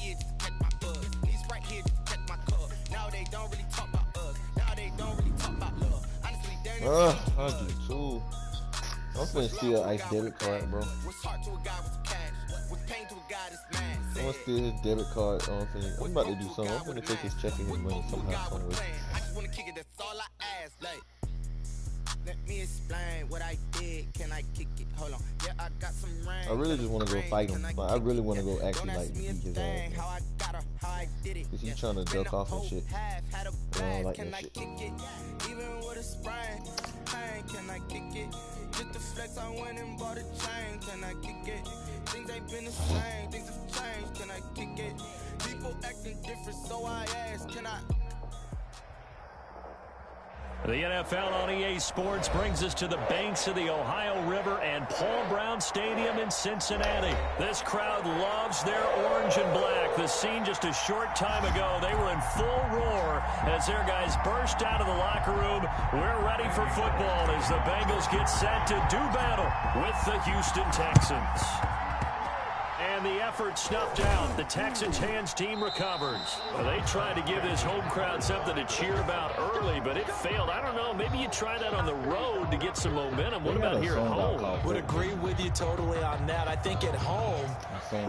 ears just catch my buzz. These right here just catch my cup. Now they don't really talk about us. Now they don't really talk about love. Honestly, they ain't I do too. I'm finna steal an Ice debit card, bro. what's hard to a guy with cash. What's pain to a guy that's mad. I'm gonna steal his debit card. I'm about to do something. I'm gonna take his check and his money somehow, some way. I just wanna kick it, that's all I ask. Like, let me explain what I did. Can I kick it? Hold on. Yeah, I got some rain. I really just wanna go fight him. But I really wanna go actually like beat his ass. How I got her, how I did it. Cause he's trying to duck off and shit. I don't like that shit. Even with a sprain, can I kick it? Just the flex, I went and bought a chain. Can I kick it? Things ain't been the same. Things have changed. Can I kick it? People acting different, so I ask, can I? The NFL on EA Sports brings us to the banks of the Ohio River and Paul Brown Stadium in Cincinnati. This crowd loves their orange and black. The scene just a short time ago, they were in full roar as their guys burst out of the locker room. We're ready for football as the Bengals get set to do battle with the Houston Texans. And the effort snuffed out. The Texans' hands team recovers. They tried to give this home crowd something to cheer about early, but it failed. I don't know. Maybe you try that on the road to get some momentum. What about here at home? Would agree with you totally on that. I think at home,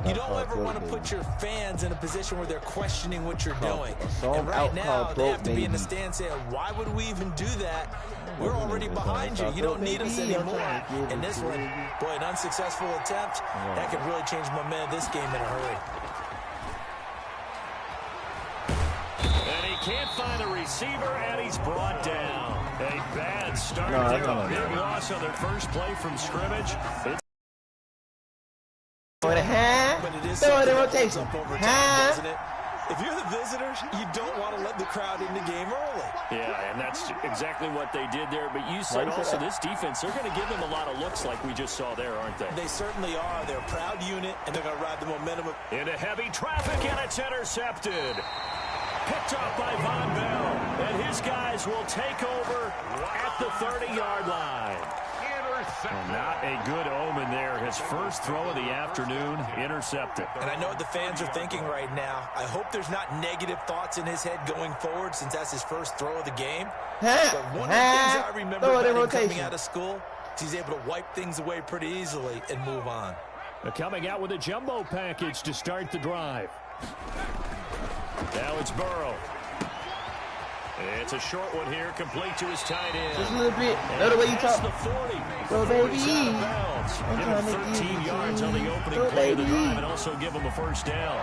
you don't ever want to put your fans in a position where they're questioning what you're doing. And right now, they have to be in the stand saying, why would we even do that? We're already behind you. You don't need us anymore. And this one, boy, an unsuccessful attempt, that could really change momentum of this game in a hurry. And he can't find a receiver, and he's brought down. A bad start there. A big loss on their first play from scrimmage. But it is something that goes up over time, doesn't it? If you're the visitors, you don't want to let the crowd in the game early. Yeah, and that's exactly what they did there. But you said also this defense, they're going to give them a lot of looks like we just saw there, aren't they? They certainly are. They're a proud unit, and they're going to ride the momentum. Into heavy traffic, and it's intercepted. Picked up by Von Bell, and his guys will take over at the 30-yard line. Not a good omen there. His first throw of the afternoon, intercepted. And I know what the fans are thinking right now. I hope there's not negative thoughts in his head going forward since that's his first throw of the game. But one of the things I remember about him coming out of school is he's able to wipe things away pretty easily and move on. They're coming out with a jumbo package to start the drive. Now it's Burrow. It's a short one here, complete to his tight end. Just a little bit. Another way you talk. The 40. Go, baby. Give him 13 yards on the opening play of the drive and also give him a first down.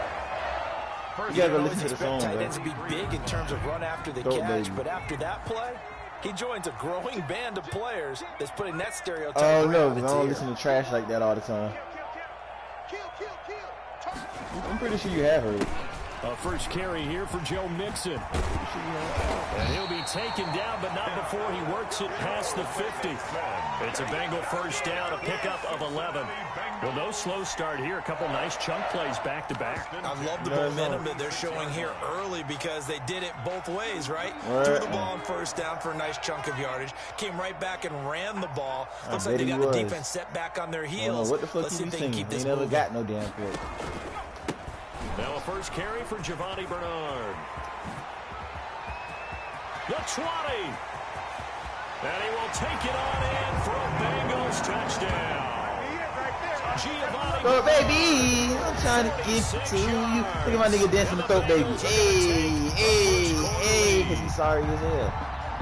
You gotta go listen to the song, tight bro. ends to be big in terms of run after the catch, but after that play, he joins a growing band of players that's putting that stereotype Oh, no, around I don't listen to trash like that all the time. I'm pretty sure you have heard it. First carry here for Joe Mixon. And he'll be taken down, but not before he works it past the 50. It's a Bengal first down, a pickup of 11. Well, no slow start here. A couple nice chunk plays back-to-back. I love the momentum that they're showing here early because they did it both ways, right? Threw the ball on first down for a nice chunk of yardage. Came right back and ran the ball. Looks like they got the defense set back on their heels. What the fuck Let's see you if they can singing? keep this They never moving. got no damn pick. Now a first carry for Giovanni Bernard. The 20. And he will take it on in for a Bengals touchdown. Giovanni. Throat baby, I'm trying to get to you. Look at my nigga dancing the throat baby. Hey, because he's sorry as hell.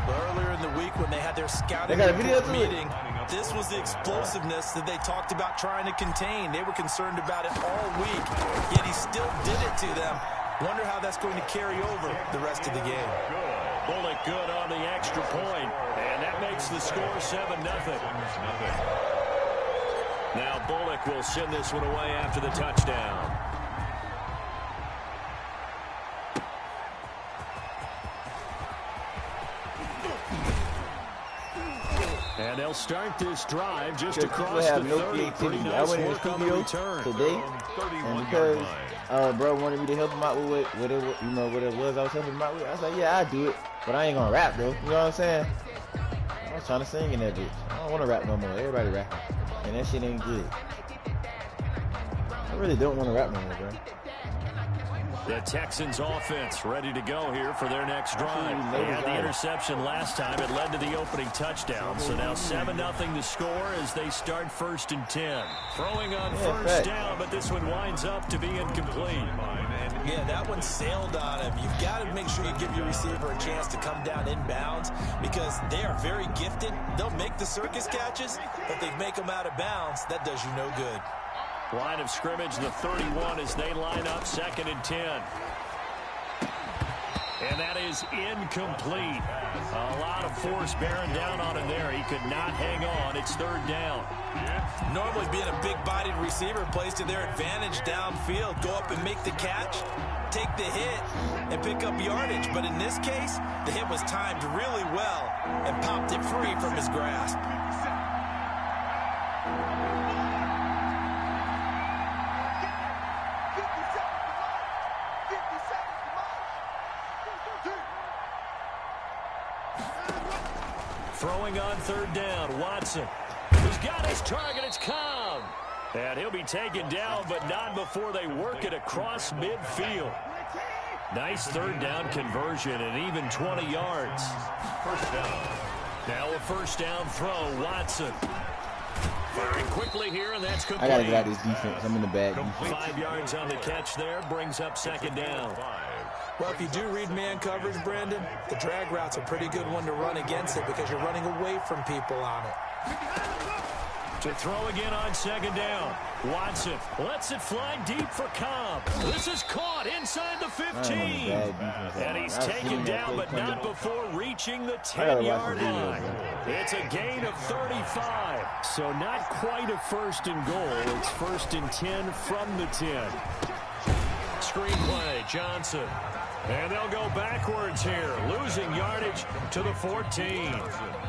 Earlier in the week when they had their scouting meeting, this was the explosiveness that they talked about trying to contain. They were concerned about it all week, yet he still did it to them. Wonder how that's going to carry over the rest of the game. Bullock good on the extra point, and that makes the score 7-0. Now Bullock will send this one away after the touchdown. And they'll start this drive just across the 30. Pretty nice work on the return. Today, and because bro wanted me to help him out with what it was I was helping him out with, I was like, yeah, I'll do it, but I ain't gonna rap though. You know what I'm saying? I was trying to sing in that bitch. I don't want to rap no more. Everybody rapping, and that shit ain't good. I really don't want to rap no more, bro. The Texans offense ready to go here for their next drive. They had the interception last time. It led to the opening touchdown. So now 7-0 to score as they start 1st and 10. Throwing on first down, but this one winds up to be incomplete. Yeah, that one sailed on him. You've got to make sure you give your receiver a chance to come down inbounds because they are very gifted. They'll make the circus catches, but if they make them out of bounds, that does you no good. Line of scrimmage, the 31 as they line up 2nd and 10. And that is incomplete. A lot of force bearing down on him there. He could not hang on. It's 3rd down. Normally being a big-bodied receiver plays to their advantage downfield. Go up and make the catch, take the hit, and pick up yardage. But in this case, the hit was timed really well and popped it free from his grasp. Throwing on 3rd down, Watson. He's got his target, it's Cobb. And he'll be taken down, but not before they work it across midfield. Nice 3rd down conversion and even 20 yards. 1st down. Now a 1st down throw, Watson. Firing quickly here, and that's complete. I gotta get out of this defense. I'm in the bag. 5 yards on the catch there, brings up 2nd down. Well, if you do read man coverage, Brandon, the drag route's a pretty good one to run against it because you're running away from people on it. To throw again on 2nd down. Watson lets it fly deep for Cobb. This is caught inside the 15. And he's taken down, but not before reaching the 10-yard line. It's a gain of 35. So not quite a 1st and goal. It's 1st and 10 from the 10. Screenplay, Johnson. And they'll go backwards here, losing yardage to the 14.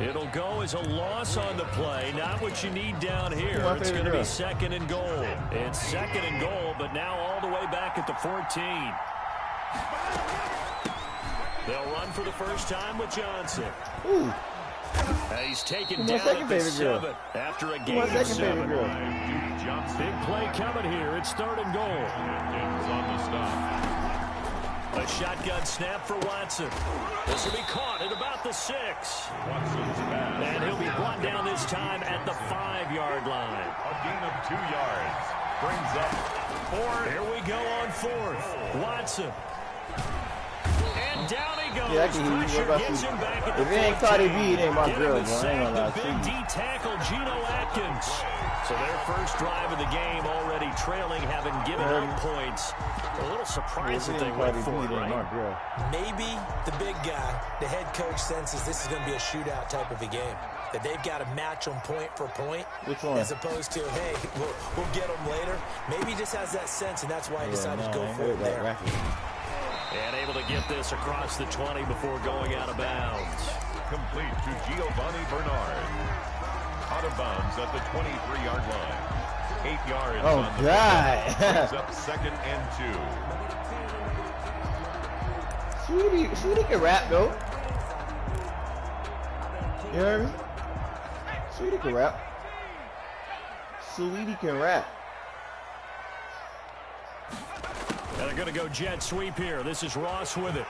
It'll go as a loss on the play, not what you need down here. It's going to be 2nd and goal. It's 2nd and goal, but now all the way back at the 14. They'll run for the first time with Johnson. Ooh. He's taken down at the 7 after a gain of 7. Big play coming here. It's 3rd and goal. On the stop. A shotgun snap for Watson. This will be caught at about the 6. And he'll be brought down this time at the 5-yard line. A gain of 2 yards. Brings up 4. Here we go on 4th. Watson. And down he goes. Yeah, I can hear you. Gets him back at the 14. If it ain't Cardi B, it ain't my girl, bro. I ain't gonna lie to you. The big D tackle, Geno Atkins. So their first drive of the game already trailing, having given up points. A little surprised that they went for it, right? Maybe the big guy, the head coach, senses this is going to be a shootout type of a game. That they've got to match them point for point. Which one? As opposed to, hey, we'll get them later. Maybe he just has that sense, and that's why he decided to go for it there. And able to get this across the 20 before going out of bounds. Complete to Giovanni Bernard. Out of bounds at the 23-yard line. 8 yards on the God. Brings up 2nd and 2. Sweetie can rap, though. You heard me? Sweetie can rap. Sweetie can rap. And they're going to go jet sweep here. This is Ross with it.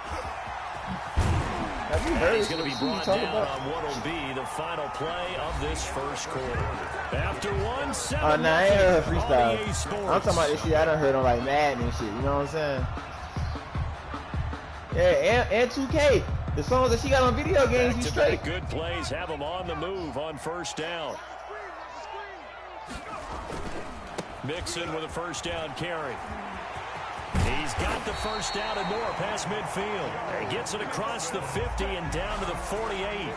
Have you heard? He's going to be brought down on what will be the final play of this first quarter. After 1-7. Oh, nah, I ain't heard her freestyle. I'm talking about this shit I done heard on like Madden and shit. You know what I'm saying? Yeah, and 2K. The songs that she got on video games, he's straight. Good plays have them on the move on 1st down. Mixon with a 1st down carry. He's got the 1st down and more past midfield. He gets it across the 50 and down to the 48.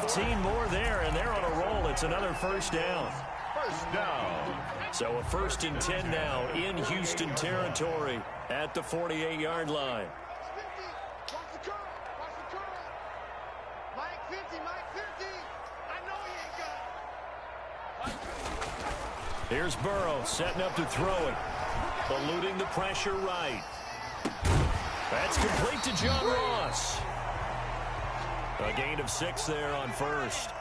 15 more there, and they're on a roll. It's another 1st down. 1st down. So a 1st and 10 now in Houston territory at the 48-yard line. Here's Burrow setting up to throw it. Eluding the pressure right. That's complete to John Ross. A gain of 6 there on 1st.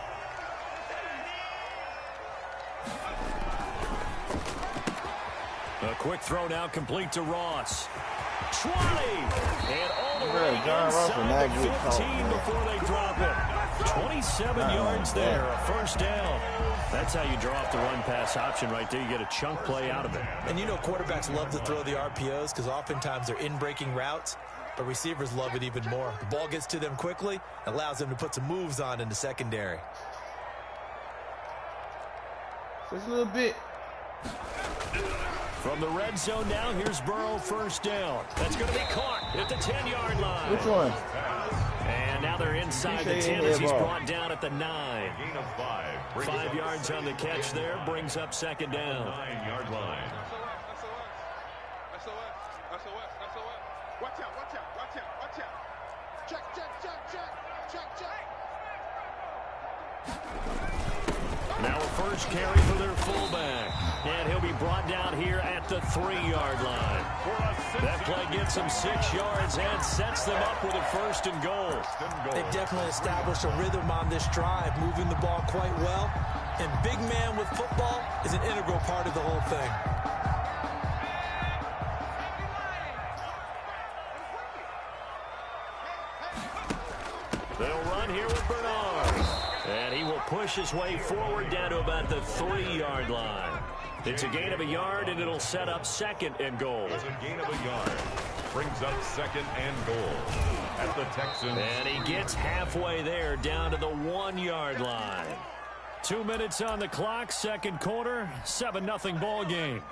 A Quick throw now complete to Ross. 20. And all the way inside the 15 before they drop it. 27 yards there, a first down. That's how you draw off the run-pass option right there. You get a chunk play out of it. And you know quarterbacks love to throw the RPOs because oftentimes they're in-breaking routes, but receivers love it even more. The ball gets to them quickly, allows them to put some moves on in the secondary. Just a little bit. From the red zone now, here's Burrow, first down. That's going to be caught at the 10-yard line. Which one? And now they're inside the 10 as he's brought down at the 9. 5 yards on the catch there, brings up second down. 9-yard line. Watch out. Check. Now a first carry for their fullback. And he'll be brought down here at the 3-yard line. That play gets him 6 yards and sets them up with a first and goal. They've definitely established a rhythm on this drive, moving the ball quite well. And big man with football is an integral part of the whole thing. They'll run here with Bernard. And he will push his way forward down to about the 3-yard line. It's a gain of a yard, and it'll set up second and goal. It's a gain of a yard. Brings up second and goal at the Texans. And he gets halfway there down to the 1-yard line. 2 minutes on the clock, second quarter, 7-0 ball game.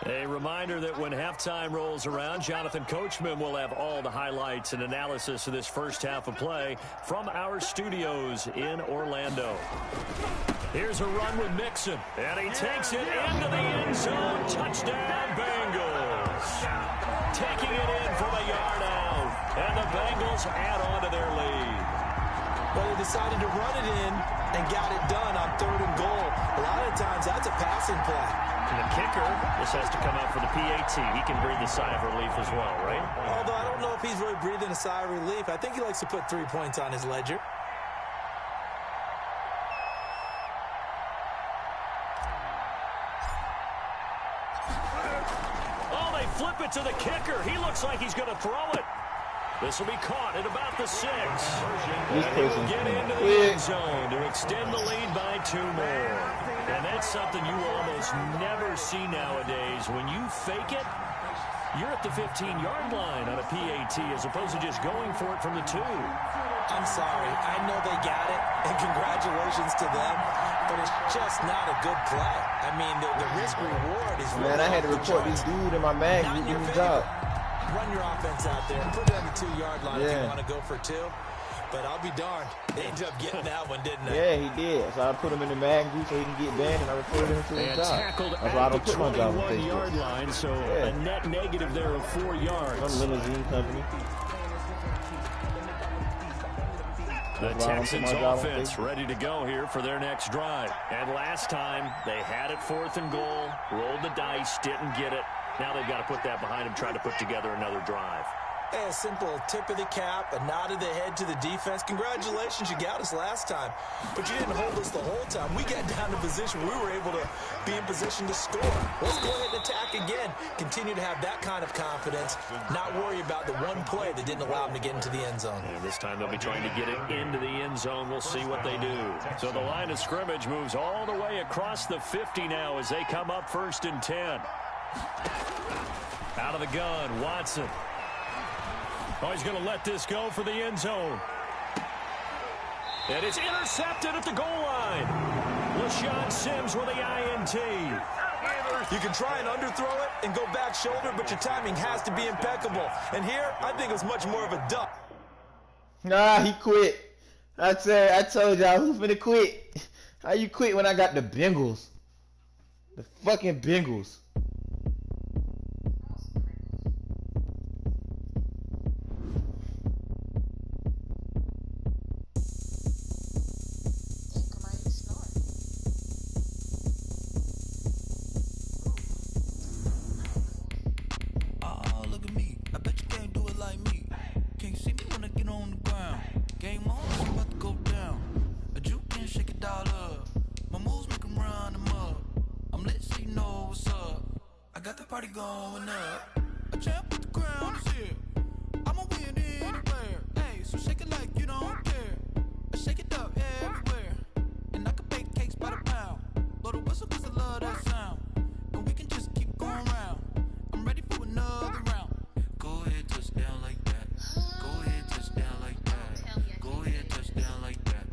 A reminder that when halftime rolls around, Jonathan Coachman will have all the highlights and analysis of this first half of play from our studios in Orlando. Here's a run with Mixon, and he takes it into the end zone. Touchdown, Bengals. Taking it in from a yard out, and the Bengals add on to their lead. Well, they decided to run it in and got it done on 3rd and goal. A lot of times, that's a passing play. And the kicker, this has to come out for the PAT. He can breathe a sigh of relief as well, right? Although I don't know if he's really breathing a sigh of relief. I think he likes to put 3 points on his ledger. Oh, they flip it to the kicker. He looks like he's going to throw it. This will be caught at about the 6. And he will get into the end zone to extend the lead by 2 more. And that's something you will almost never see nowadays. When you fake it, you're at the 15-yard line on a PAT as opposed to just going for it from the 2. I'm sorry. I know they got it, and congratulations to them, but it's just not a good play. I mean, the risk-reward is really I had to report this dude in my mag. He did his job. Run your offense out there and put it on the 2-yard line if you want to go for 2. But I'll be darned. They ended up getting that one, didn't they? Yeah, he did. So I put him in the mag group so he can get banned, and I reported him to his job. Tackled That's why I don't put my job on Facebook. 21-yard line, so a net negative there of 4 yards. Some limousine company. The Texans offense ready to go here for their next drive. And last time, they had it 4th and goal, rolled the dice, didn't get it. Now they've got to put that behind them, try to put together another drive. Hey, a simple tip of the cap, a nod of the head to the defense. Congratulations, you got us last time. But you didn't hold us the whole time. We got down to position. We were able to be in position to score. Let's go ahead and attack again. Continue to have that kind of confidence. Not worry about the one play that didn't allow them to get into the end zone. And this time they'll be trying to get it into the end zone. We'll see what they do. So the line of scrimmage moves all the way across the 50 now as they come up 1st and 10. Out of the gun, Watson. Oh, he's going to let this go for the end zone. And it's intercepted at the goal line. LaShawn Sims with the INT. You can try and underthrow it and go back shoulder, but your timing has to be impeccable. And here, I think it's much more of a duck. Nah, he quit. I told y'all, who's finna quit? How you quit when I got the Bengals? The fucking Bengals. I got the party going up. A champ with the crown is here. I'ma win anywhere. Hey, so shake it like you don't care. I shake it up everywhere. And I can bake cakes by the pound. Blow the whistle cause I love that sound. And we can just keep going round. I'm ready for another round. Go ahead, touch down like that. Go ahead, touch down like that. Go ahead, touch down like that.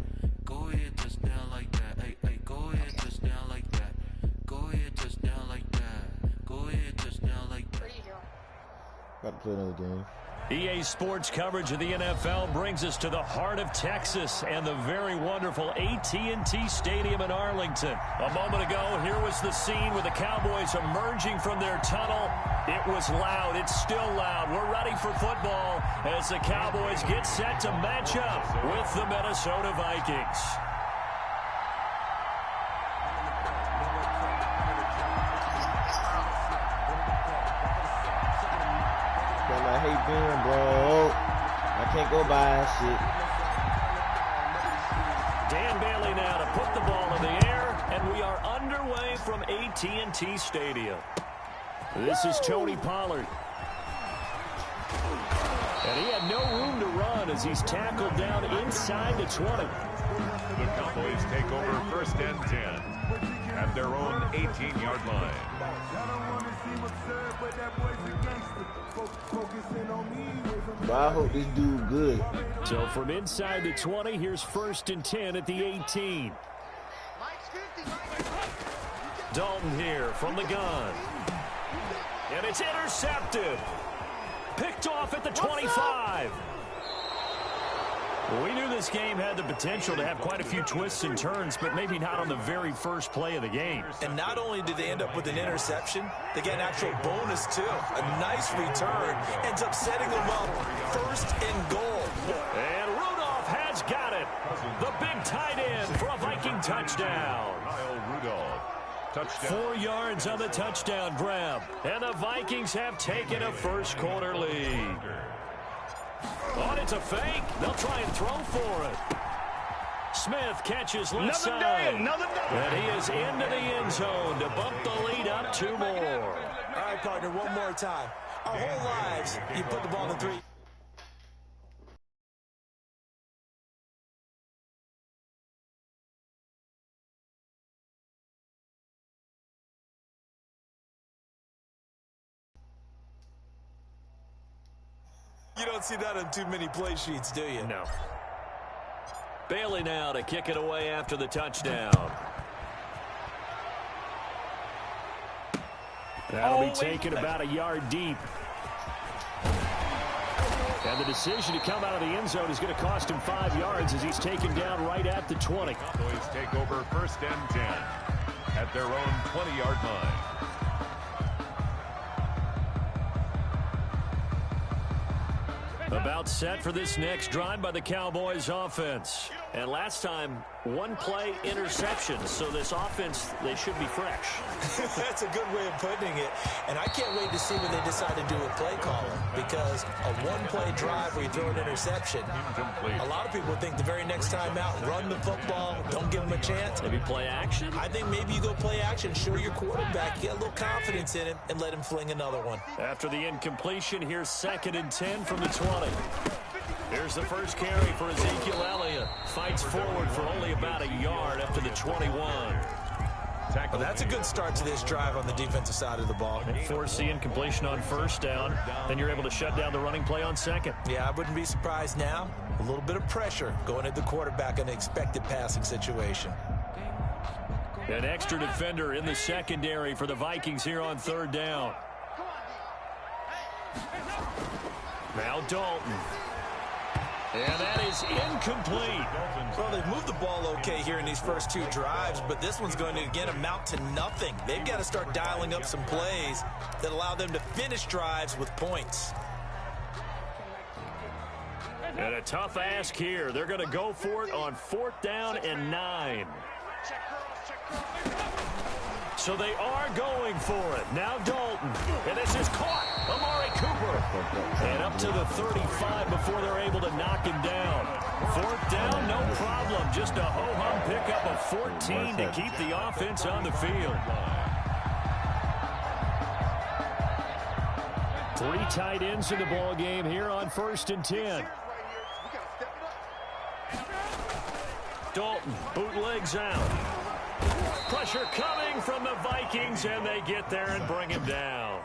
Go ahead, touch down like that. Hey, hey, go ahead, touch down like that. Go ahead, touch down like that. Go ahead, touch down like that. Got to play another game. EA Sports coverage of the NFL brings us to the heart of Texas and the very wonderful AT&T Stadium in Arlington. A moment ago, here was the scene with the Cowboys emerging from their tunnel. It was loud. It's still loud. We're ready for football as the Cowboys get set to match up with the Minnesota Vikings. I hate being, bro. I can't go by shit. Dan Bailey now to put the ball in the air, and we are underway from AT&T Stadium. This is Tony Pollard. And he had no room to run as he's tackled down inside the 20. The Cowboys take over first and 10 at their own 18-yard line. But I hope this dude good. So from inside the 20, here's first and 10 at the 18. Dalton here from the gun. And it's intercepted. Picked off at the 25. We knew this game had the potential to have quite a few twists and turns, but maybe not on the very first play of the game. And not only did they end up with an interception, they get an actual bonus, too. A nice return ends up setting them up first and goal. And Rudolph has got it. The big tight end for a Viking touchdown. Kyle Rudolph. Touchdown. 4 yards on the touchdown grab. And the Vikings have taken a first quarter lead. Oh, it's a fake. They'll try and throw for it. Smith catches left side. And he is into the end zone to bump the lead up 2 more. All right, partner, one more time. Our whole lives, you put the ball in 3. You don't see that on too many play sheets, do you? No. Bailey now to kick it away after the touchdown. That'll be taken about a yard deep. And the decision to come out of the end zone is going to cost him 5 yards as he's taken down right at the 20. Cowboys take over first and 10 at their own 20-yard line. About set for this next drive by the Cowboys offense. And last time, 1-play interception. So this offense, they should be fresh. That's a good way of putting it. And I can't wait to see when they decide to do a play calling. Because a 1-play drive where you throw an interception, a lot of people think the very next time out, run the football, don't give them a chance. Maybe play action? I think maybe you go play action, show your quarterback, get a little confidence in him, and let him fling another one. After the incompletion, here's 2nd and 10 from the 20. Here's the first carry for Ezekiel Elliott. Fights forward for only about a yard up to the 21. Well, that's a good start to this drive on the defensive side of the ball. Force the incompletion on first down. Then you're able to shut down the running play on second. Yeah, I wouldn't be surprised now. A little bit of pressure going at the quarterback in an expected passing situation. An extra defender in the secondary for the Vikings here on 3rd down. Now Dalton. And that is incomplete. Well, they've moved the ball okay here in these first 2 drives, but this one's going to, again, amount to nothing. They've got to start dialing up some plays that allow them to finish drives with points. And a tough ask here. They're going to go for it on 4th down and 9. So they are going for it. Now Dalton. And this is caught. Amari Cooper. And up to the 35 before they're able to knock him down. 4th down, no problem. Just a ho-hum pickup of 14 to keep the offense on the field. Three tight ends in the ball game here on 1st and 10. Dalton bootlegs out. Pressure coming from the Vikings, and they get there and bring him down.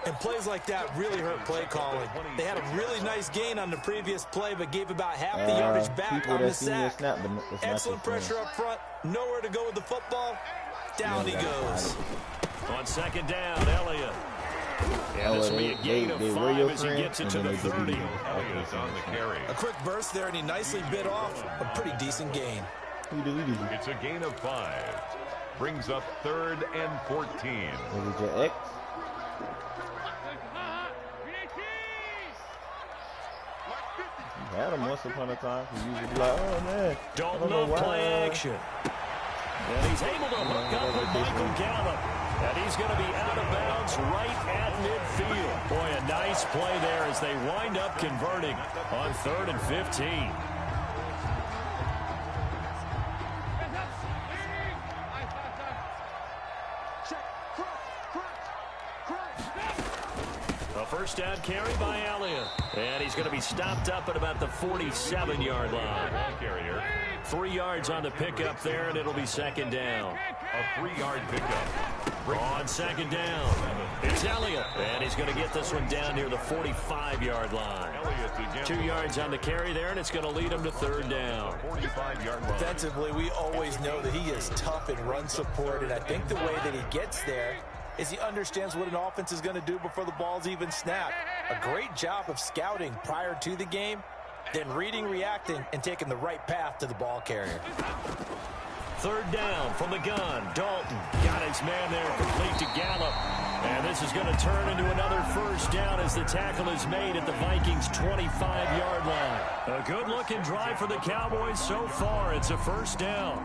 And plays like that really hurt play calling. They had a really nice gain on the previous play, but gave about half the yardage back on the sack. Excellent pressure up front. Nowhere to go with the football. Down he goes. On 2nd down, Elliott. Yeah, this will be a gain of 5 as he gets it to the 30. Elliott's on the carry. A quick burst there, and he nicely bit off a pretty decent gain. It's a gain of 5. Brings up 3rd and 14. Is it your X? Had him once upon a time. He usually be like, oh man. Dalton off play action. And he's able to hook up with Michael Gallup. And he's going to be out of bounds right at midfield. Boy, a nice play there as they wind up converting on 3rd and 15. A first down carry by Elliott. And he's going to be stopped up at about the 47-yard line. 3 yards on the pickup there, and it'll be 2nd down. A 3-yard pickup. On 2nd down, it's Elliott. And he's going to get this one down near the 45-yard line. 2 yards on the carry there, and it's going to lead him to 3rd down. 45-yard line. Defensively, we always know that he is tough in run support, and I think the way that he gets there is he understands what an offense is going to do before the ball's even snapped. A great job of scouting prior to the game, then reading, reacting, and taking the right path to the ball carrier. 3rd down from the gun. Dalton got his man there, complete to Gallup. And this is going to turn into another first down as the tackle is made at the Vikings' 25-yard line. A good-looking drive for the Cowboys so far. It's a first down.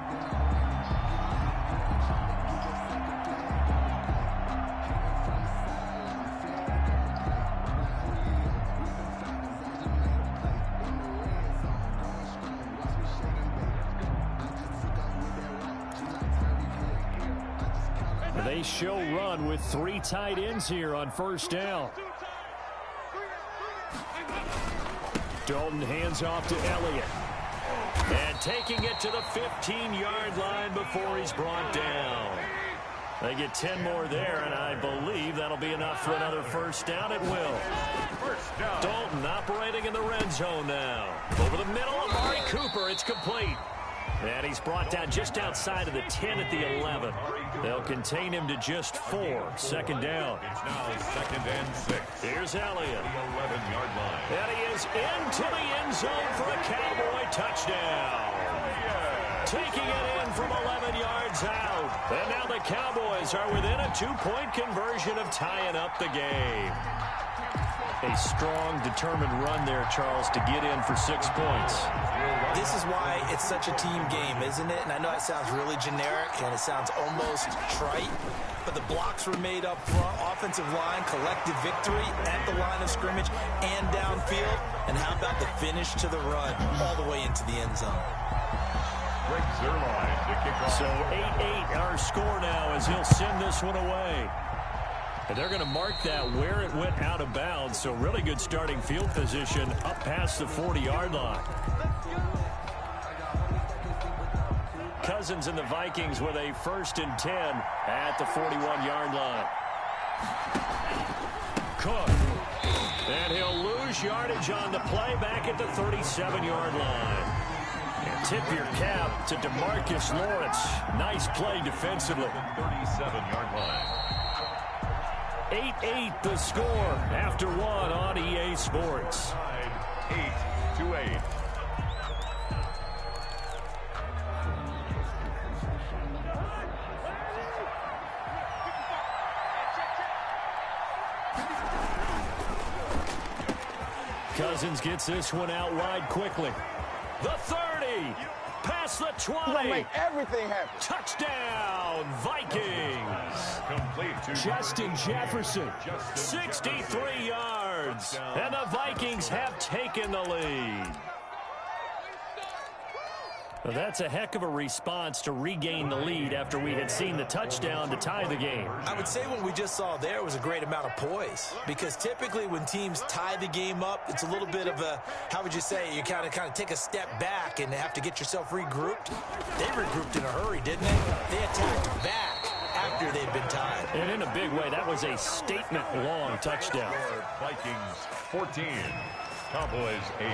They show run with 3 tight ends here on 1st down. Dalton hands off to Elliott. And taking it to the 15-yard line before he's brought down. They get 10 more there, and I believe that'll be enough for another first down. It will. First down. Dalton operating in the red zone now. Over the middle, Amari Cooper. It's complete. And he's brought down just outside of the 10 at the 11. They'll contain him to just 4. 2nd down. It's now 2nd and 6. Here's Elliott. The 11-yard line. And he is into the end zone for a Cowboy touchdown. Taking it in from 11 yards out. And now the Cowboys are within a 2-point conversion of tying up the game. A strong, determined run there, Charles, to get in for 6 points. This is why it's such a team game, isn't it? And I know it sounds really generic and it sounds almost trite, but the blocks were made up front, offensive line, collective victory at the line of scrimmage and downfield. And how about the finish to the run all the way into the end zone? Greg Zuerlein to kick off. So 8-8 our score now as he'll send this one away. And they're going to mark that where it went out of bounds. So really good starting field position up past the 40-yard line. Cousins and the Vikings with a 1st and 10 at the 41-yard line. Cook. And he'll lose yardage on the play back at the 37-yard line. And tip your cap to DeMarcus Lawrence. Nice play defensively. 37-yard line. 8-8 the score after 1 on EA Sports. 8-8. Cousins gets this one out wide quickly. The 30. Past the 20. Gonna make everything happen. Touchdown, Vikings. Complete to Justin Jefferson, 63 yards. And the Vikings have taken the lead. Well, that's a heck of a response to regain the lead after we had seen the touchdown to tie the game. I would say what we just saw there was a great amount of poise, because typically when teams tie the game up, it's a little bit of a, how would you say, you kind of take a step back and have to get yourself regrouped. They regrouped in a hurry, didn't they? They attacked back after they'd been tied. And in a big way, that was a statement-long touchdown. Vikings 14, Cowboys 8.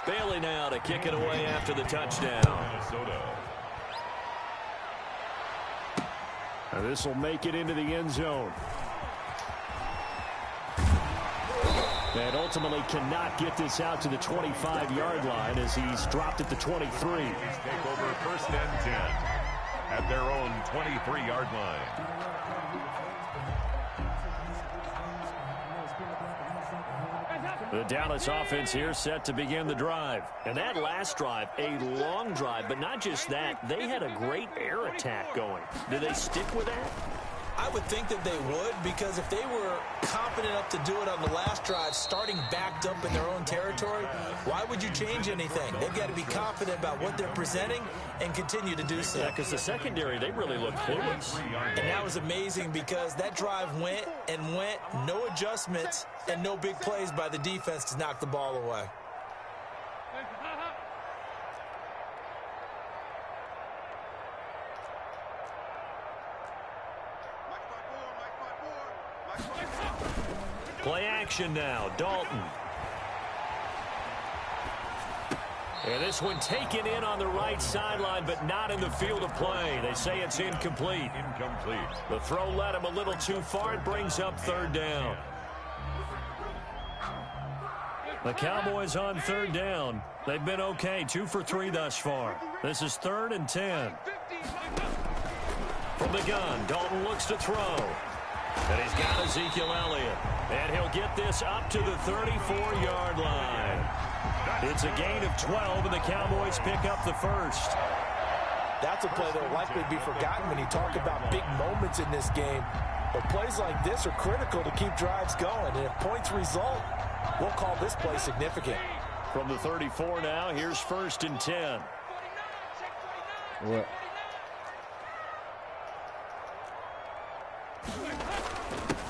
Bailey now to kick it away after the touchdown. Minnesota. This will make it into the end zone. And ultimately cannot get this out to the 25-yard line as he's dropped at the 23. Take over first and 10 at their own 23-yard line. The Dallas offense here set to begin the drive. And that last drive, a long drive, but not just that. They had a great air attack going. Do they stick with that? I would think that they would, because if they were confident enough to do it on the last drive, starting backed up in their own territory, why would you change anything? They've got to be confident about what they're presenting and continue to do so. Yeah, because the secondary, they really looked clueless. And that was amazing, because that drive went and went, no adjustments, and no big plays by the defense to knock the ball away. Play action now, Dalton. And this one taken in on the right sideline, but not in the field of play. They say it's incomplete. Incomplete. The throw led him a little too far. It brings up third down. The Cowboys on third down. They've been okay, 2 for 3 thus far. This is 3rd and 10. From the gun, Dalton looks to throw. And he's got Ezekiel Elliott. And he'll get this up to the 34-yard line. It's a gain of 12, and the Cowboys pick up the first. That's a play that will likely be forgotten when you talk about big moments in this game. But plays like this are critical to keep drives going. And if points result, we'll call this play significant. From the 34 now, here's 1st and 10. What?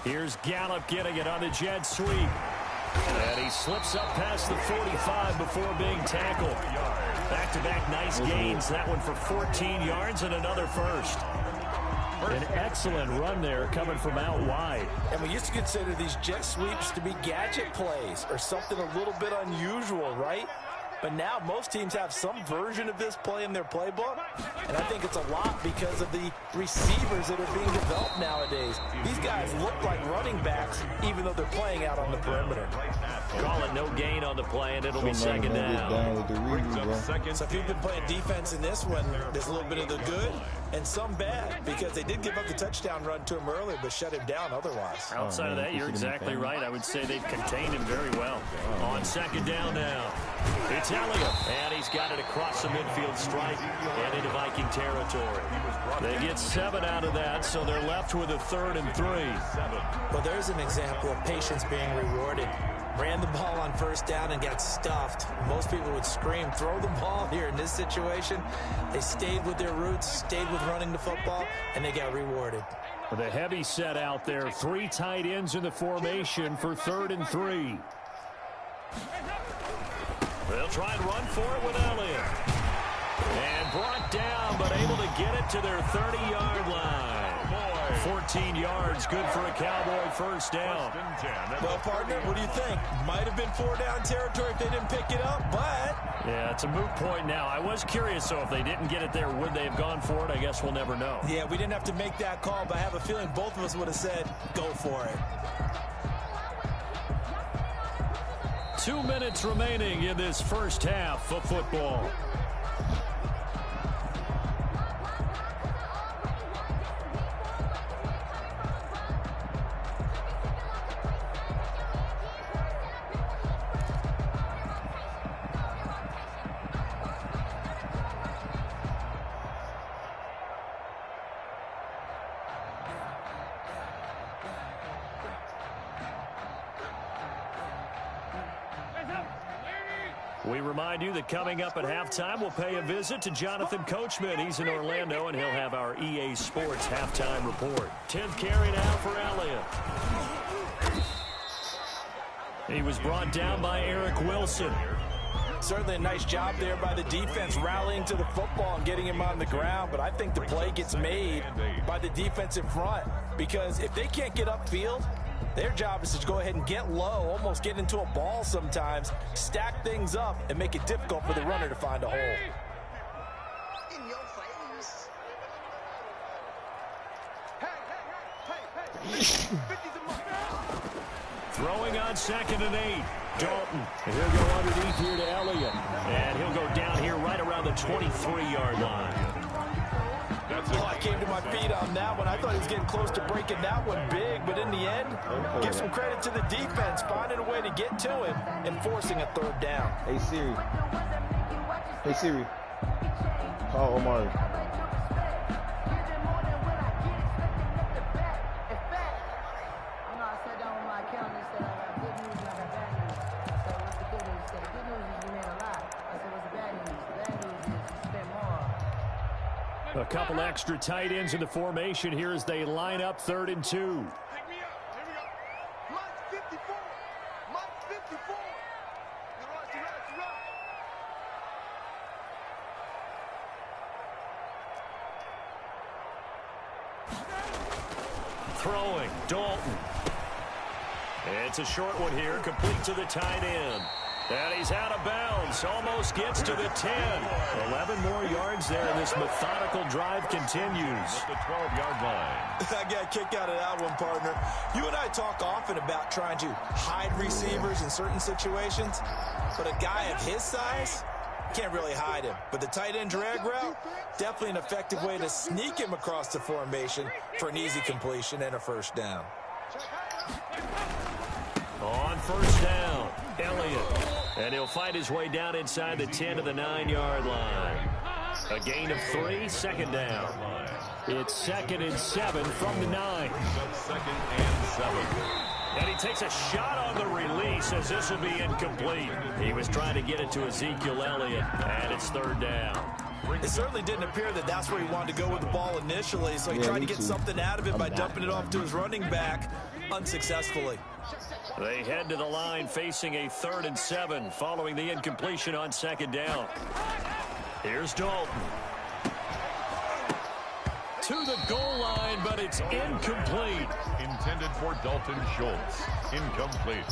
Here's Gallup getting it on the jet sweep. And he slips up past the 45 before being tackled. Back-to-back nice gains. That one for 14 yards and another first. An excellent run there coming from out wide. And we used to consider these jet sweeps to be gadget plays or something a little bit unusual, right? But now most teams have some version of this play in their playbook. And I think it's a lot because of the receivers that are being developed nowadays. These guys look like running backs even though they're playing out on the perimeter. Call it no gain on the play, and it'll be second down. So if you've been playing defense in this one, there's a little bit of the good and some bad, because they did give up the touchdown run to him earlier but shut him down otherwise. Outside of that, you're exactly right. I would say they've contained him very well. On second down now, it's Elliott, and he's got it across the midfield stripe and into Viking territory. They get 7 out of that, so they're left with a 3rd and 3. Well, there's an example of patience being rewarded. Ran the ball on first down and got stuffed. Most people would scream, throw the ball here. In this situation, they stayed with their roots, stayed with running the football, and they got rewarded. With a heavy set out there, 3 tight ends in the formation for 3rd and 3. They'll try and run for it with Elliott. And brought down, but able to get it to their 30-yard line. 14 yards, good for a Cowboy first down. Well, partner, what do you think? Might have been 4-down territory if they didn't pick it up, but... Yeah, it's a moot point now. I was curious, so if they didn't get it there, would they have gone for it? I guess we'll never know. Yeah, we didn't have to make that call, but I have a feeling both of us would have said, go for it. 2 minutes remaining in this first half of football. We remind you that coming up at halftime, we'll pay a visit to Jonathan Coachman. He's in Orlando, and he'll have our EA Sports halftime report. 10th carry now for Elliott. He was brought down by Eric Wilson. Certainly a nice job there by the defense rallying to the football and getting him on the ground, but I think the play gets made by the defensive front because if they can't get upfield, their job is to go ahead and get low, almost get into a ball sometimes, stack things up, and make it difficult for the runner to find a hole. In your face. Throwing on 2nd and 8. Dalton. And he'll go underneath here to Elliott. And he'll go down here right around the 23-yard line. I came to my feet on that one. I thought he was getting close to breaking that one big, but in the end, give some credit to the defense, finding a way to get to him and forcing a 3rd down. Hey, Siri. Hey, Siri. Call Omari. A couple extra tight ends in the formation here as they line up 3rd and 2. Here we go. Mark 54. Mark 54. Throwing, Dalton. It's a short one here, complete to the tight end. And he's out of bounds, almost gets to the 10. 11 more yards there, and this methodical drive continues. At the 12-yard line. I got a kick out of that one, partner. You and I talk often about trying to hide receivers in certain situations, but a guy of his size can't really hide him. But the tight end drag route, definitely an effective way to sneak him across the formation for an easy completion and a 1st down. On 1st down, Elliott. And he'll fight his way down inside the 10 to the 9-yard line. A gain of 3, 2nd down. It's 2nd and 7 from the 9. 2nd and 7. And he takes a shot on the release as this will be incomplete. He was trying to get it to Ezekiel Elliott, and it's 3rd down. It certainly didn't appear that that's where he wanted to go with the ball initially, so he tried to get something out of it by dumping it off to his running back unsuccessfully. They head to the line facing a 3rd and 7 following the incompletion on 2nd down. Here's Dalton. To the goal line, but it's incomplete. Intended for Dalton Schultz. Incomplete.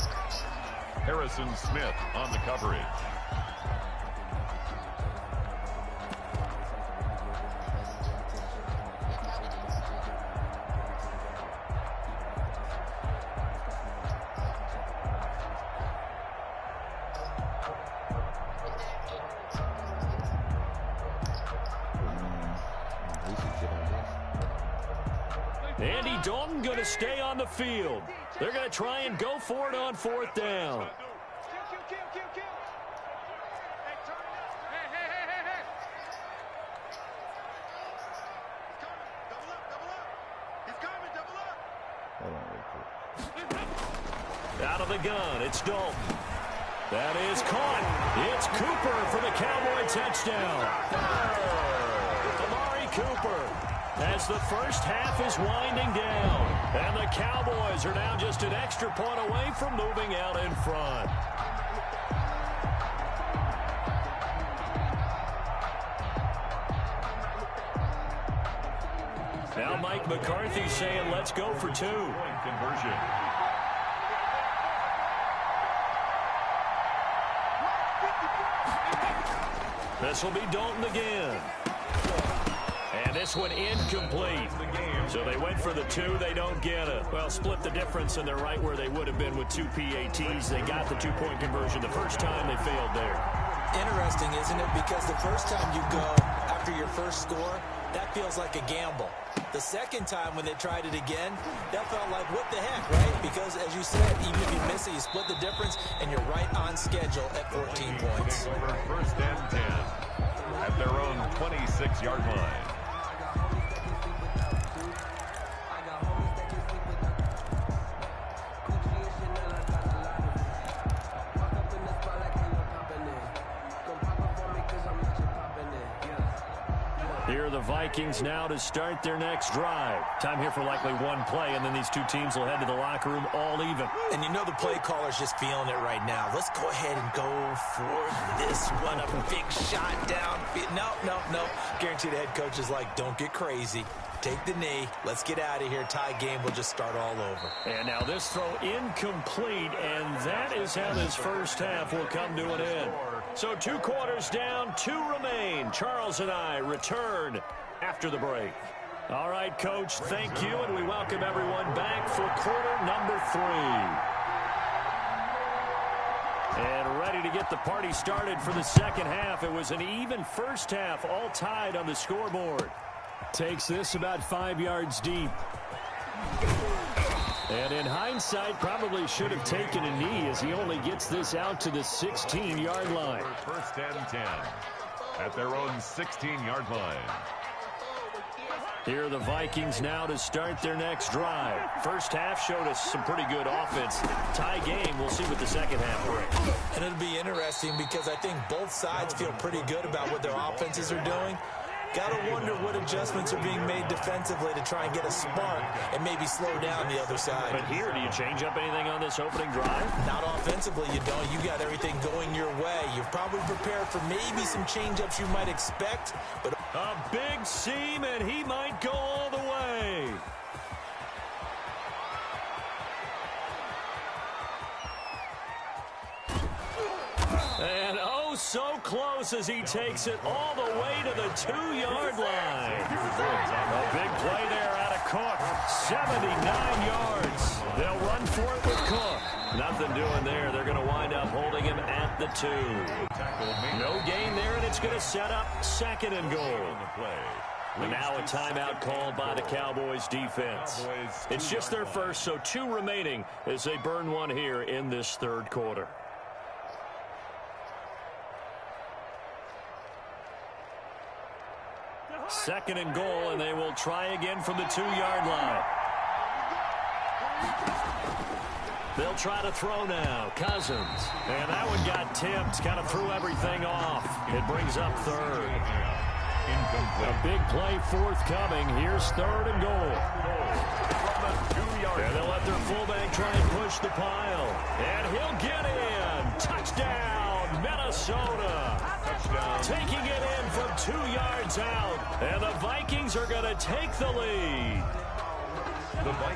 Harrison Smith on the coverage. Andy Dalton going to stay on the field. They're going to try and go for it on 4th down. Out of the gun, it's Dalton. That is caught. It's Cooper for the Cowboy touchdown. Amari Cooper. As the first half is winding down. And the Cowboys are now just an extra point away from moving out in front. Now Mike McCarthy saying let's go for 2. Point conversion. This will be Dalton again. And this one incomplete. So they went for the 2. They don't get it. Well, split the difference, and they're right where they would have been with 2 PATs. They got the 2-point conversion the first time. They failed there. Interesting, isn't it? Because the first time you go after your first score, that feels like a gamble. The second time when they tried it again, that felt like, what the heck, right? Because, as you said, even if you miss it, you split the difference, and you're right on schedule at 14 points. Over 1st and 10 at their own 26-yard line. Here are the Vikings now to start their next drive. Time here for likely one play, and then these two teams will head to the locker room all even. And you know the play caller's just feeling it right now. Let's go ahead and go for this one. A big shot down. No. Guarantee the head coach is like, don't get crazy. Take the knee. Let's get out of here. Tie game will just start all over. And now this throw incomplete, and that is how this first half will come to an end. So 2 quarters down, 2 remain. Charles and I return after the break. All right, Coach, thank you, and we welcome everyone back for quarter number 3. And ready to get the party started for the second half. It was an even first half, all tied on the scoreboard. Takes this about 5 yards deep. And in hindsight, probably should have taken a knee as he only gets this out to the 16-yard line. First and 10 at their own 16-yard line. Here are the Vikings now to start their next drive. First half showed us some pretty good offense. Tie game, we'll see what the second half brings. And it'll be interesting because I think both sides feel pretty good about what their offenses are doing. Got to wonder what adjustments are being made defensively to try and get a spark and maybe slow down the other side. But here, do you change up anything on this opening drive? Not offensively, you don't. You got everything going your way. You've probably prepared for maybe some change-ups you might expect. But a big seam, and he might go all the way. And oh, so close as he takes it all the way to the 2-yard line. A big play there out of Cook. 79 yards. They'll run for it with Cook. Nothing doing there. They're going to wind up holding him at the 2. No gain there, and it's going to set up 2nd and goal. And now a timeout called by the Cowboys defense. It's just their first, so 2 remaining as they burn one here in this 3rd quarter. 2nd and goal, and they will try again from the 2-yard line. They'll try to throw now. Cousins. And that one got tipped. Kind of threw everything off. It brings up 3rd. A big play forthcoming. Here's 3rd and goal. And they'll let their fullback try and push the pile. And he'll get in. Touchdown, Minnesota. Taking it in from 2 yards out. And the Vikings are going to take the lead.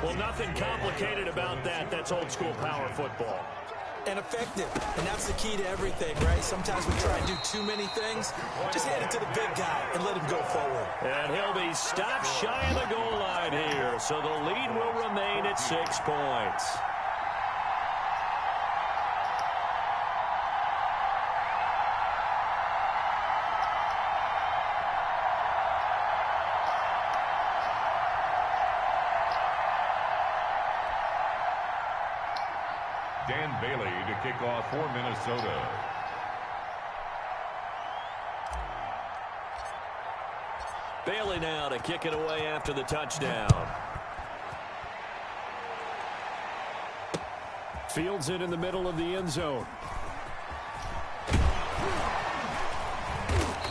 Well, nothing complicated about that. That's old school power football. And effective. And that's the key to everything, right? Sometimes we try and do too many things. Just hand it to the big guy and let him go forward. And he'll be stopped shy of the goal line here. So the lead will remain at 6 points. Dan Bailey to kick off for Minnesota. Bailey now to kick it away after the touchdown. Fields it in the middle of the end zone.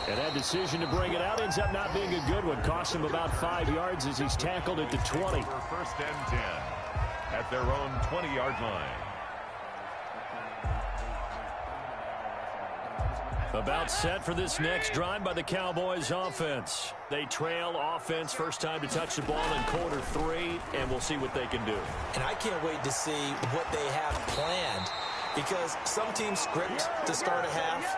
And that decision to bring it out ends up not being a good one. Cost him about 5 yards as he's tackled at the 20. First and 10 at their own 20-yard line. About set for this next drive by the Cowboys offense. They trail offense first time to touch the ball in quarter 3, and we'll see what they can do. And I can't wait to see what they have planned, because some teams script to start a half.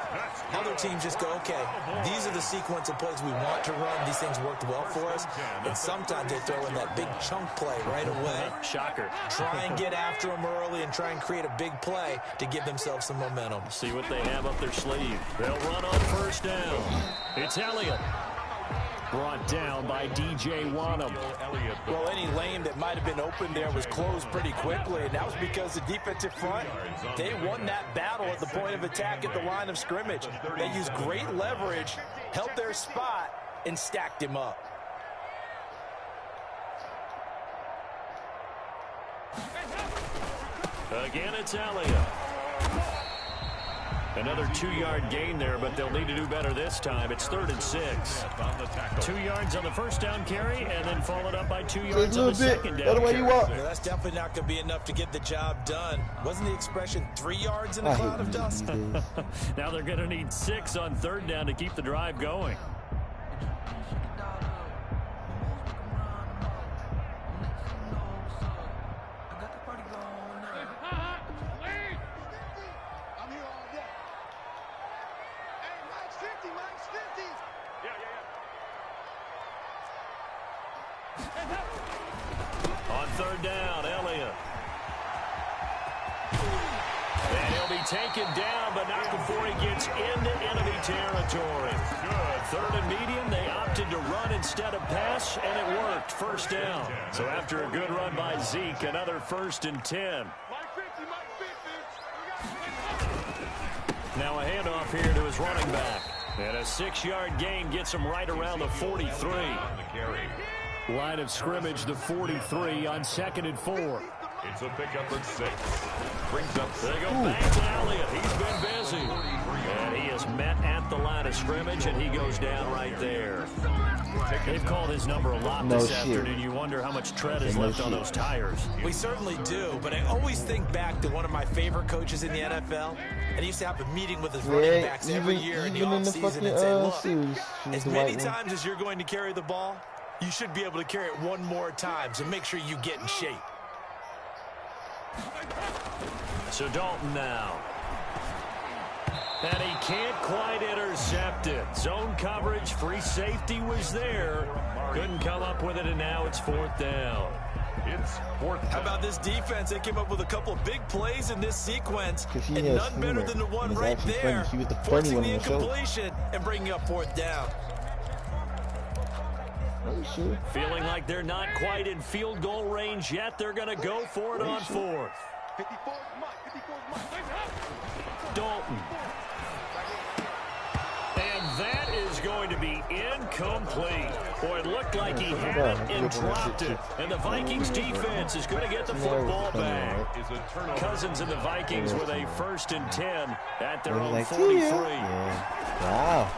Other teams just go, okay, these are the sequence of plays we want to run. These things worked well for us. And sometimes they throw in that big chunk play right away. Shocker. Try and get after them early and try and create a big play to give themselves some momentum. See what they have up their sleeve. They'll run on first down. It's Elliott. Brought down by DJ Wanham. Well, any lane that might have been open there was closed pretty quickly, and that was because the defensive front, they won that battle at the point of attack at the line of scrimmage. They used great leverage, held their spot, and stacked him up. Again, it's Elliott. Another 2-yard gain there, but they'll need to do better this time. It's 3rd and 6. 2 yards on the first down carry, and then followed up by 2 yards on the second down carry. Well, that's definitely not going to be enough to get the job done. Wasn't the expression 3 yards in a cloud of dust? Now they're going to need 6 on 3rd down to keep the drive going. On 3rd down, Elliott. And he'll be taken down, but not before he gets into enemy territory. Good. 3rd and medium, they opted to run instead of pass, and it worked. 1st down. So after a good run by Zeke, another 1st and 10. Now a handoff here to his running back. And a 6-yard gain gets him right around the 43. Line of scrimmage, the 43 on 2nd and 4. It's a pickup at 6. Brings up 6. They go back to Elliott. He's been busy. And he is met at the line of scrimmage, and he goes down right there. They've called his number a lot this afternoon. You wonder how much tread is left on those tires. We certainly do, but I always think back to one of my favorite coaches in the NFL, and he used to have a meeting with his running backs every year in the offseason and say, look, as many times as you're going to carry the ball, you should be able to carry it one more time, so make sure you get in shape. So Dalton now. And he can't quite intercept it. Zone coverage, free safety was there. Couldn't come up with it, and now it's 4th down. It's 4th down. How about this defense? They came up with a couple of big plays in this sequence, and none better than the one right there, forcing the incompletion and bringing up 4th down. Feeling like they're not quite in field goal range yet. They're going to go for it on 4th. Dalton. And that is going to be incomplete. Boy, it looked like he had it and dropped it. And the Vikings defense is going to get the football back. Cousins and the Vikings with a 1st and 10 at their own 43. Wow.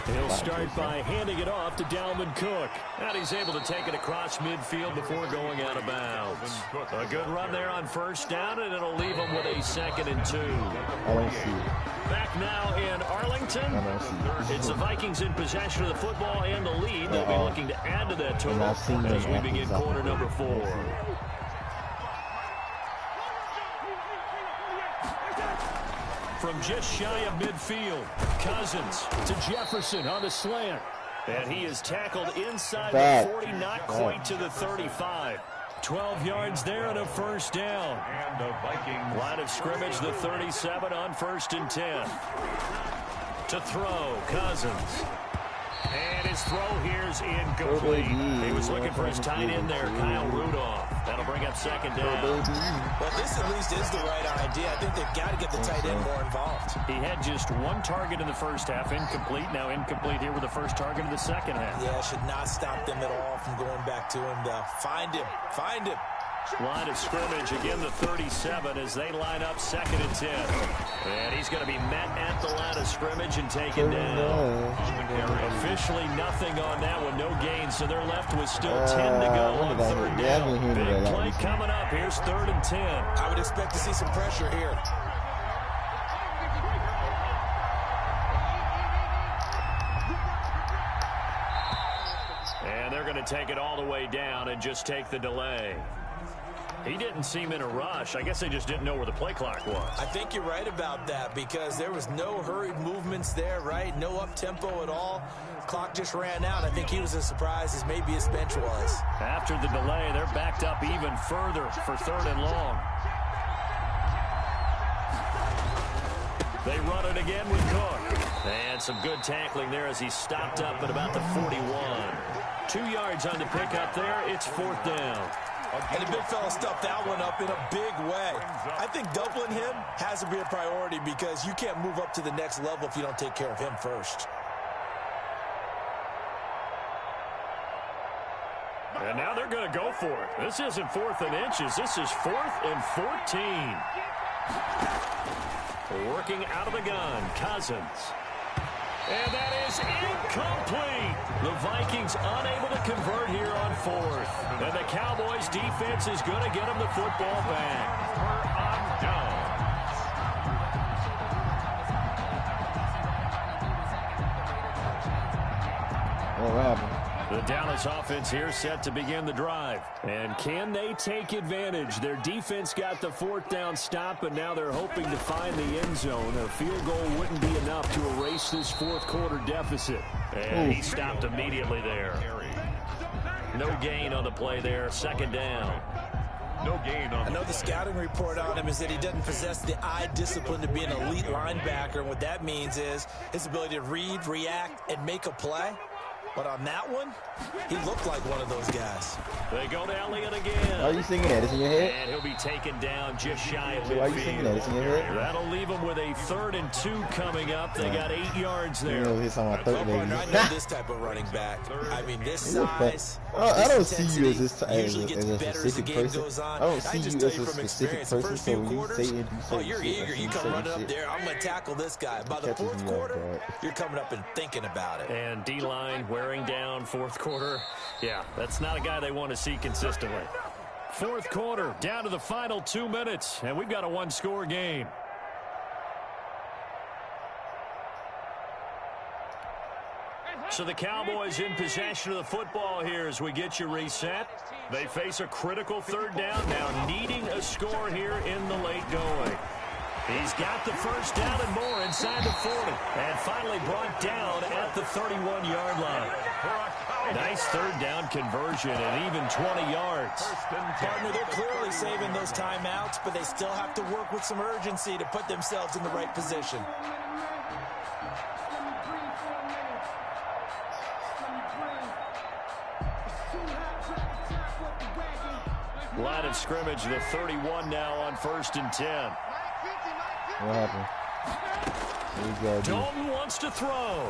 He'll start by handing it off to Dalvin Cook. And he's able to take it across midfield before going out of bounds. A good run there on 1st down, and it'll leave him with a 2nd and 2. I don't see it. Back now in Arlington. I don't see it. It's the Vikings in possession of the football and the lead. They'll be looking to add to that total as we begin quarter number 4. From just shy of midfield, Cousins to Jefferson on the slant. And he is tackled inside the 40, not quite to the 35. 12 yards there and a 1st down. And the Vikings. Line of scrimmage, the 37 on 1st and 10. To throw, Cousins. And his throw here's incomplete. He was looking for his tight end there, Kyle Rudolph. That'll bring up 2nd down. Well, this at least is the right idea. I think they've got to get the tight end more involved. He had just 1 target in the first half, incomplete. Now incomplete here with the first target in the second half. Yeah, should not stop them at all from going back to him to find him. Find him. Line of scrimmage, again the 37 as they line up 2nd and 10. And he's going to be met at the line of scrimmage and taken down. Officially nothing on that one, no gain, so they're left with still 10 to go on 3rd down. Big play coming up. Here's 3rd and 10. I would expect to see some pressure here. And they're going to take it all the way down and just take the delay. He didn't seem in a rush. I guess they just didn't know where the play clock was. I think you're right about that because there was no hurried movements there, right? No up-tempo at all. Clock just ran out. I think he was as surprised as maybe his bench was. After the delay, they're backed up even further for 3rd and long. They run it again with Cook. And some good tackling there as he stopped up at about the 41. 2 yards on the pickup there. It's 4th down. And the big fella stuffed that one up in a big way. I think doubling him has to be a priority because you can't move up to the next level if you don't take care of him first. And now they're going to go for it. This isn't 4th and inches. This is 4th and 14. Working out of the gun, Cousins. And that is incomplete. The Vikings unable to convert here on 4th. And the Cowboys defense is going to get them the football back. On down. What happened? The Dallas offense here set to begin the drive. And can they take advantage? Their defense got the 4th down stop, and now they're hoping to find the end zone. A field goal wouldn't be enough to erase this 4th quarter deficit. And he stopped immediately there. No gain on the play there. 2nd down. No gain on I know the scouting report on him is that he doesn't possess the eye discipline to be an elite linebacker. And what that means is his ability to read, react, and make a play. But on that one, he looked like one of those guys. They go to Elliott again. Why are you singing that? It's in your head? And he'll be taken down just shy of midfield. Why are you singing that? It's in your head? That'll leave them with a 3rd and 2 coming up. They got 8 yards there. You know, it's on my third I know this type of running back. I mean, this size. I don't see you as this usually gets better as the game goes on. I don't see you as a specific person. So when you say it, oh, you're eager. You come running up there. I'm going to tackle this guy. By the 4th quarter, you're coming up and thinking about it. And D-line wearing down 4th quarter. Yeah, that's not a guy they want to see consistently. 4th quarter, down to the final 2 minutes, and we've got a 1-score game. So the Cowboys in possession of the football here as we get you reset. They face a critical 3rd down now, needing a score here in the late going. He's got the 1st down and more inside the 40, and finally brought down at the 31-yard line. Nice 3rd down conversion and even 20 yards. Partner, they're clearly saving those timeouts, but they still have to work with some urgency to put themselves in the right position. Line of scrimmage, the 31 now on 1st and 10. What happened? Dalton wants to throw.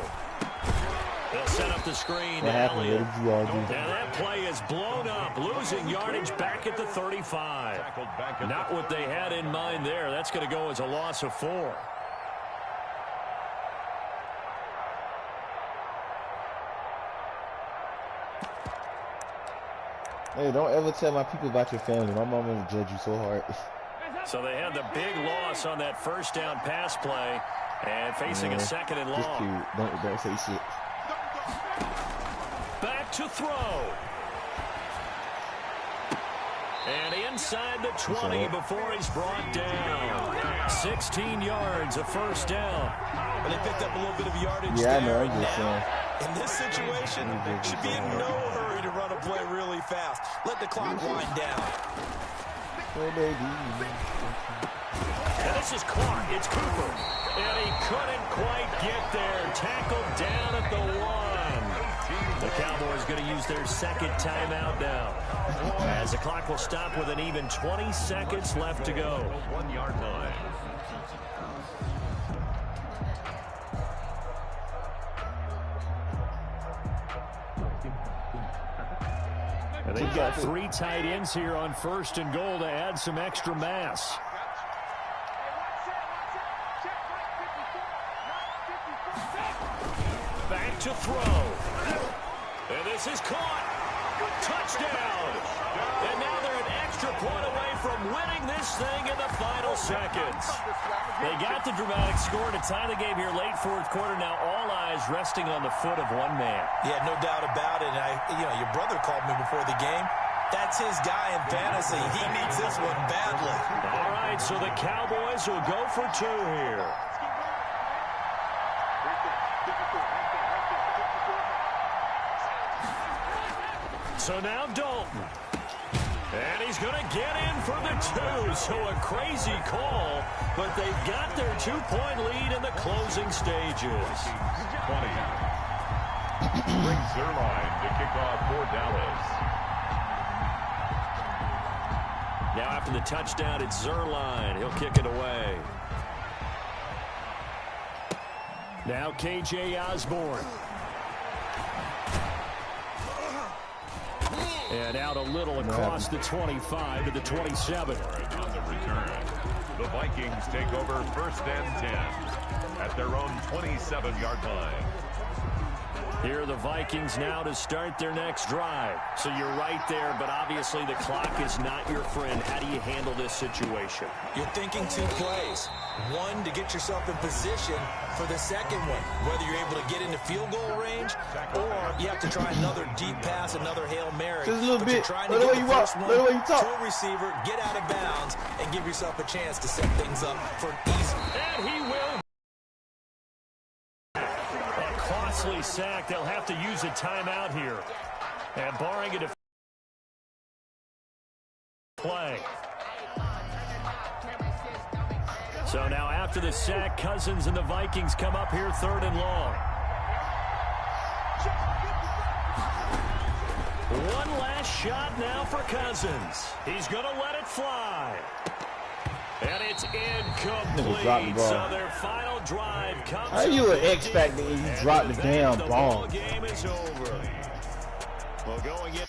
They'll set up the screen. What happened? What did you all do? And that play is blown up, losing yardage back at the 35. Not what they had in mind there. That's going to go as a loss of 4. Hey, don't ever tell my people about your family. My mom will judge you so hard. So they had the big loss on that 1st down pass play and facing a 2nd and long. Don't say shit. Back to throw. And inside the 20 before he's brought down. 16 yards, a 1st down. But they picked up a little bit of yardage there. I know, I'm just saying. In this situation, should be in no hurry to run a play really fast. Let the clock wind down. Oh, baby. And this is caught. It's Cooper. And he couldn't quite get there. Tackled down at the 1. The Cowboys going to use their 2nd timeout now. As the clock will stop with an even 20 seconds left to go. 1-yard line. And they've got 3 tight ends here on 1st and goal to add some extra mass. Back to throw. And this is caught. Touchdown. And now they're an extra point away from winning this thing in the final seconds. They got the dramatic score to tie the game here late 4th quarter. Now all eyes resting on the foot of one man. Yeah, no doubt about it. Your brother called me before the game. That's his guy in fantasy. He needs this one badly. All right, so the Cowboys will go for 2 here. So now Dalton. And he's going to get in for the 2. So a crazy call, but they've got their 2-point lead in the closing stages. 20. Brings their line to kick off for Dallas. Now after the touchdown, it's Zerline. He'll kick it away. Now K.J. Osborne. And out a little across the 25 to the 27. On the return. The Vikings take over 1st and 10 at their own 27-yard line. Here are the Vikings now to start their next drive. So you're right there, but obviously the clock is not your friend. How do you handle this situation? You're thinking 2 plays. One, to get yourself in position for the second one, whether you're able to get into field goal range or you have to try another deep pass, another Hail Mary. Just a little bit. You're trying to get the first one to a receiver, get out of bounds, and give yourself a chance to set things up for an easy. And he will. A costly sack. They'll have to use a timeout here. And barring a play. So now after the sack, Cousins and the Vikings come up here 3rd and long. One last shot now for Cousins. He's going to let it fly. And it's incomplete. So their final drive comes. How you an X factor if you drop the damn ball? The game is over. Well, going in.